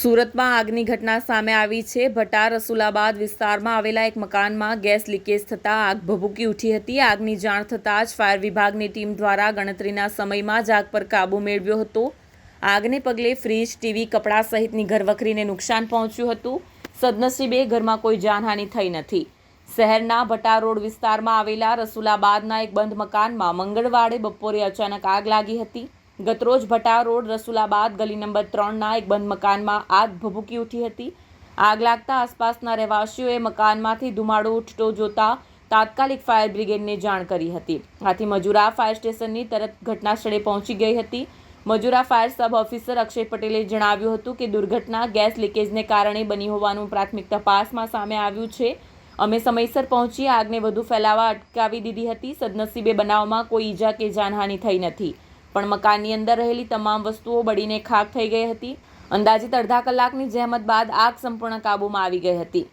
સુરતમાં આગની ઘટના સામે આવી છે। ભટાર રસુલાબાદ વિસ્તારમાં આવેલા એક મકાનમાં ગેસ લીકેજ થતાં આગ ભભૂકી ઉઠી હતી। આગની જાણ થતાં જ ફાયર વિભાગની ટીમ દ્વારા ગણતરીના સમયમાં જ આગ પર કાબૂ મેળવ્યો હતો। આગને પગલે ફ્રીજ, ટીવી, કપડાં સહિતની ઘરવખરીને નુકસાન પહોંચ્યું હતું। સદનસીબે ઘરમાં કોઈ જાનહાનિ થઈ નથી। શહેરના ભટાર રોડ વિસ્તારમાં આવેલા રસુલાબાદના એક બંધ મકાનમાં મંગળવારે બપોરે અચાનક આગ લાગી હતી। ગતરોજ ભટાર રોડ રસુલાબાદ ગલી નંબર 3ના એક બંધ મકાનમાં આગ ભભૂકી ઉઠી હતી। આગ લાગતા આસપાસના રહેવાસીઓએ મકાનમાંથી ધુમાડો ઉઠતો જોતા તાત્કાલિક ફાયર બ્રિગેડને જાણ કરી હતી। આથી મજુરા ફાયર સ્ટેશનની તરત ઘટના સ્થળે પહોંચી ગઈ હતી। મજુરા ફાયર સબ ઓફિસર અક્ષય પટેલે જણાવ્યું હતું કે દુર્ઘટના ગેસ લીકેજને કારણે બની હોવાનું પ્રાથમિક તપાસમાં સામે આવ્યું છે। અમે સમયસર પહોંચી આગને વધુ ફેલાવા અટકાવી દીધી હતી। સદનસીબે બનાવમાં કોઈ ઈજા કે જાનહાનિ થઈ નથી, પણ મકાનની અંદર રહેલી તમામ વસ્તુઓ બળીને ખાખ થઈ ગઈ હતી। અંદાજિત અડધા કલાકની જહેમત બાદ આગ સંપૂર્ણ કાબૂમાં આવી ગઈ હતી।